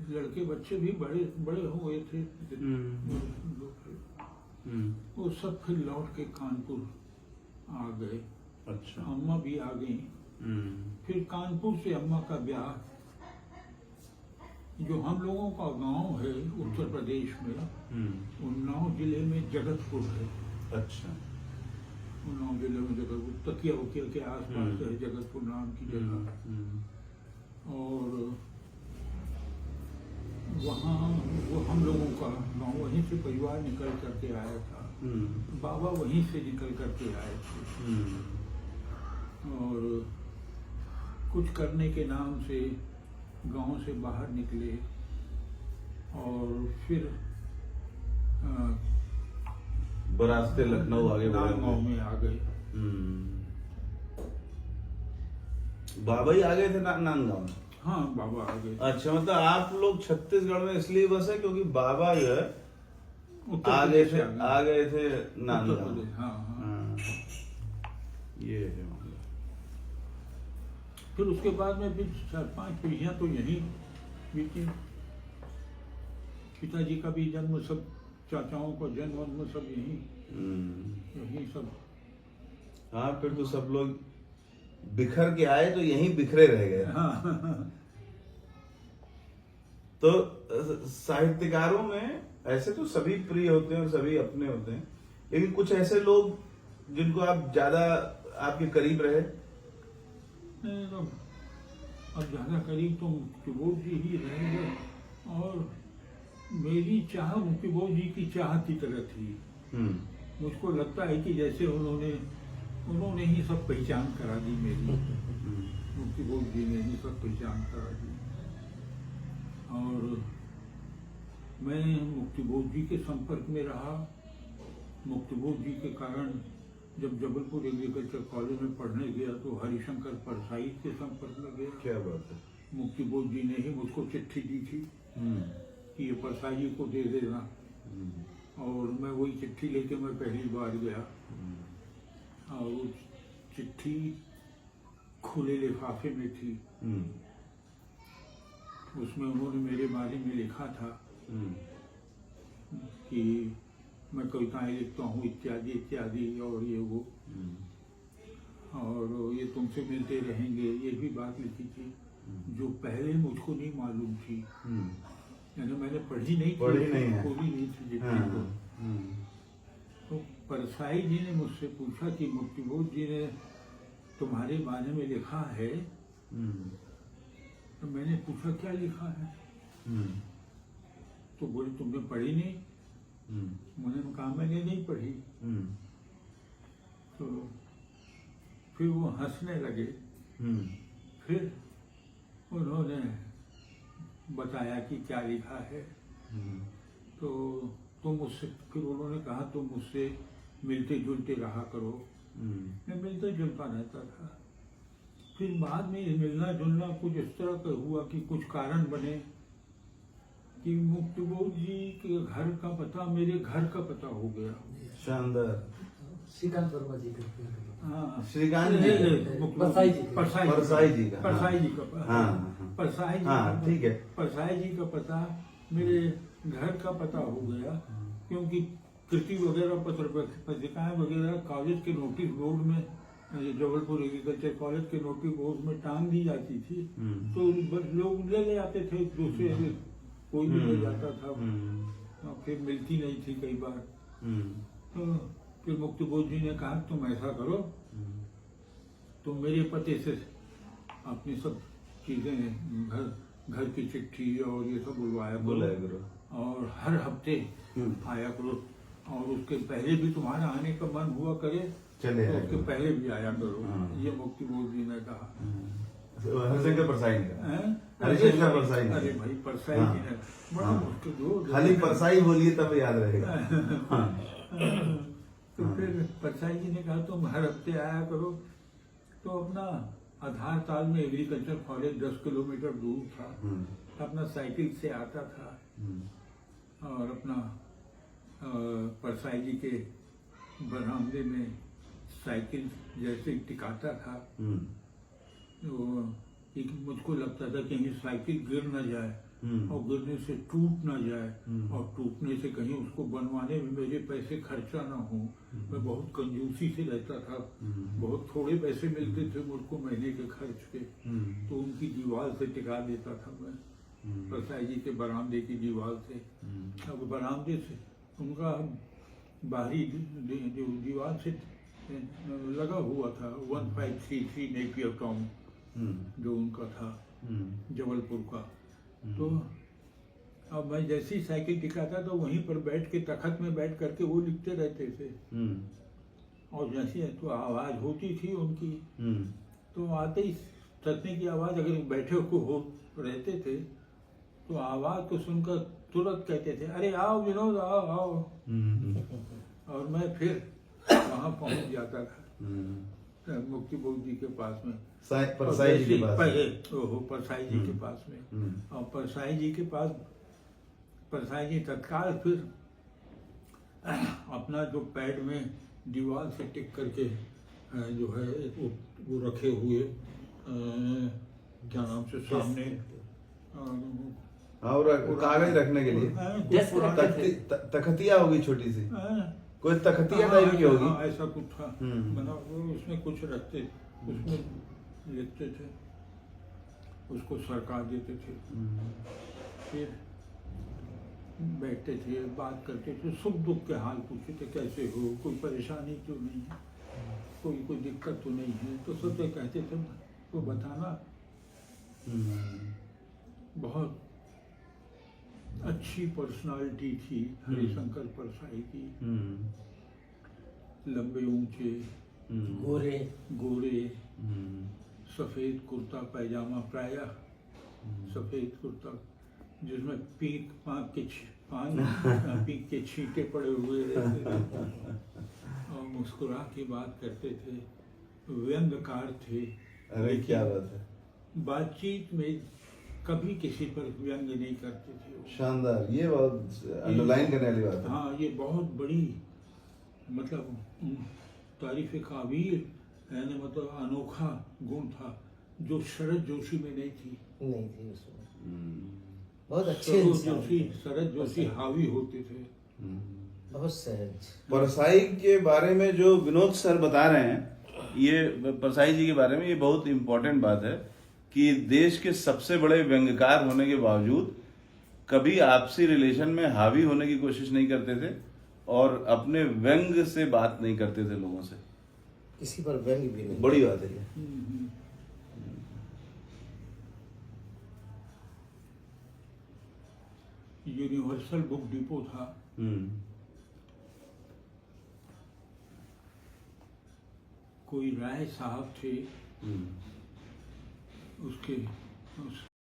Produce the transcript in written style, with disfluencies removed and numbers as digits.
लड़के बच्चे भी बड़े बड़े हुए थे, लोग थे। वो सब फिर लौट के कानपुर आ गए। अच्छा। अम्मा भी आ गई। फिर कानपुर से अम्मा का ब्याह, जो हम लोगों का गांव है उत्तर प्रदेश में, उन्नाव जिले में जगतपुर है। अच्छा। उन्नाव जिले में जगतपुर, तकिया उकिया के आसपास है जगतपुर नाम की जगह। और वहाँ वो हम लोगों का गांव, वहीं से परिवार निकल करके आया था। बाबा वहीं से निकल करके आए थे। और कुछ करने के नाम से गांव से बाहर निकले और फिर बरास्ते लखनऊ आगे गांव में आ गए। बाबा ही आ गए थे नांदगांव में? हाँ, बाबा आ गए। अच्छा, मतलब आप लोग छत्तीसगढ़ में इसलिए बसे क्योंकि बाबा जो है आ गए थे नांदगांव। हाँ। ये है मामला। फिर उसके बाद में फिर 4-5 पीढ़ियां तो यहीं बीती। पिताजी का भी जन्म, सब चाचाओं का जन्म सब यहीं सब। हाँ, फिर तो सब लोग बिखर के आए तो यहीं बिखरे रह गए। हाँ। तो साहित्यकारों में ऐसे तो सभी प्रिय होते हैं और सभी अपने होते हैं, लेकिन कुछ ऐसे लोग जिनको आप ज्यादा आपके करीब रहे? तो अब ज्यादा करीब तो मुक्तिबोध जी ही रहेंगे। और मेरी चाह मुक्तिबोध जी की चाह की तरह थी। मुझको लगता है कि जैसे उन्होंने ही सब पहचान करा दी मेरी। मुक्तिबोध जी ने ही सब पहचान करा दी। और मैं मुक्तिबोध जी के संपर्क में रहा। मुक्तिबोध जी के कारण जब जबलपुर एग्रीकल्चर कॉलेज में पढ़ने गया तो हरिशंकर परसाई के संपर्क में गया। क्या बात है। मुक्तिबोध जी ने ही मुझको चिट्ठी दी थी कि ये परसाई जी को दे देना। और मैं वही चिट्ठी लेके मैं पहली बार गया। और वो चिट्ठी खुले लिफाफे में थी। उसमें उन्होंने मेरे बारे में लिखा था कि मैं कविताएं लिखता हूँ इत्यादि इत्यादि, और ये वो, और ये तुमसे मिलते रहेंगे, ये भी बात लिखी थी जो पहले मुझको नहीं मालूम थी। यानी मैंने पढ़ी नहीं थी चिट्ठी को। तो परसाई जी ने मुझसे पूछा कि मुक्तिबोध जी ने तुम्हारे बारे में लिखा है। तो मैंने पूछा क्या लिखा है? तो बोले तुमने पढ़ी नहीं? मैंने कहा मैंने नहीं पढ़ी। तो फिर वो हंसने लगे। फिर उन्होंने बताया कि क्या लिखा है। तो मुझसे फिर उन्होंने कहा तुम मुझसे मिलते जुलते रहा करो। मैं मिलता जुलता रहता था। फिर बाद में मिलना जुलना कुछ इस तरह का हुआ कि कुछ कारण बने कि मुक्तिबोध जी के घर का पता मेरे घर का पता हो गया। शानदार। श्रीकांत वर्मा जी का। हाँ, श्रीकांत परसाई जी का ठीक है। परसाई जी का पता मेरे घर का पता हो गया, क्योंकि कृति वगैरह पत्रिकाएं वगैरह कॉलेज के नोटिस बोर्ड में, जबलपुर एग्रीकल्चर कॉलेज के नोटिस बोर्ड में टांग दी जाती थी। तो लोग ले आते थे दूसरे, कोई भी ले जाता था। फिर मिलती नहीं थी कई बार। तो फिर मुक्तिबोध जी ने कहा तुम ऐसा करो, तुम मेरे पते से अपनी सब चीजें, घर की चिट्ठी और ये सब बुलवाया करो, और हर हफ्ते आया करो, और उसके पहले भी तुम्हारा आने का मन हुआ करे चले तो उसके पहले भी आया करो। ये मुक्तिबोध जी ने कहा। हरिशंकर परसाई ने अरे भाई परसाई जी ने बड़ा मुश्किल, खाली परसाई बोलिए तब याद रहेगा। तो फिर परसाई जी ने कहा तुम हर हफ्ते आया करो। तो अपना आधार ताल में एग्रीकल्चर कॉलेज 10 किलोमीटर दूर था। अपना साइकिल से आता था और अपना परसाई जी के बरामदे में साइकिल जैसे टिकाता था। तो मुझको लगता था कहीं साइकिल गिर न जाए, और गिरने से टूट ना जाए, और टूटने से कहीं उसको बनवाने में मेरे पैसे खर्चा ना हो। मैं बहुत कंजूसी से रहता था, बहुत थोड़े पैसे मिलते थे मुझको महीने के खर्च के, तो उनकी दीवार से टिका देता था मैं, परसाई जी के बरामदे की दीवार से। अब बरामदे से उनका बाहरी जो दीवार से लगा हुआ था 1533 नेपियर टाउन, जो उनका था जबलपुर का। तो अब मैं जैसे ही साइकिल टिकाता तो वहीं पर बैठ के तखत में बैठ करके वो लिखते रहते थे। और जैसे तो आवाज होती थी उनकी, तो आते ही सटने की आवाज, अगर बैठे को हो रहते थे तो आवाज को सुनकर तुरंत कहते थे, अरे आओ विनोद, आओ आओ। और मैं फिर वहां पहुंच जाता था मुक्ति बोध जी के पास में, परसाई जी के पास, परसाई जी के पास में। और परसाई जी के पास, परसाई जी तत्काल फिर अपना जो पैड में दीवार से टिक करके जो है वो रखे हुए, क्या नाम से, सामने और कागज रखने के लिए डेस्क रखते थे। तखतिया होगी छोटी सी, कोई तखतिया टाइप की होगी, ऐसा कुछ था बना, उसमें कुछ रखते, उसमें लिखते थे, उसको सरका देते थे। फिर बैठते थे, बात करते थे, सुख दुख के हाल पूछते थे, कैसे हो, कोई परेशानी तो नहीं है, कोई दिक्कत तो नहीं है, तो सब कहते थे तो बताना। बहुत अच्छी पर्सनालिटी थी हरिशंकर परसाई की, लंबे ऊंचे, गोरे, सफेद कुर्ता पैजामा, प्रायः सफेद कुर्ता जिसमें पीक के छींटे पड़े हुए रहते थे, और मुस्कुरा के बात करते थे, व्यंग्यकार थे। अरे क्या बात है, बातचीत में कभी किसी पर व्यंग नहीं करते थे। शानदार, ये बहुत अंडरलाइन करने वाली बात है। हाँ, ये बहुत बड़ी मतलब तारीफ काबिल है, मतलब अनोखा गुण था जो शरद जोशी में नहीं थी। उसमें बहुत अच्छे इंसान थे। शरद जोशी हावी होते थे, बहुत सहज। परसाई के बारे में जो विनोद सर बता रहे हैं, ये परसाई जी के बारे में, ये बहुत इम्पोर्टेंट बात है कि देश के सबसे बड़े व्यंग्यकार होने के बावजूद कभी आपसी रिलेशन में हावी होने की कोशिश नहीं करते थे, और अपने व्यंग से बात नहीं करते थे लोगों से, किसी पर व्यंग भी नहीं। बड़ी बात है ये। यूनिवर्सल बुक डिपो था, कोई राय साहब थे, उसके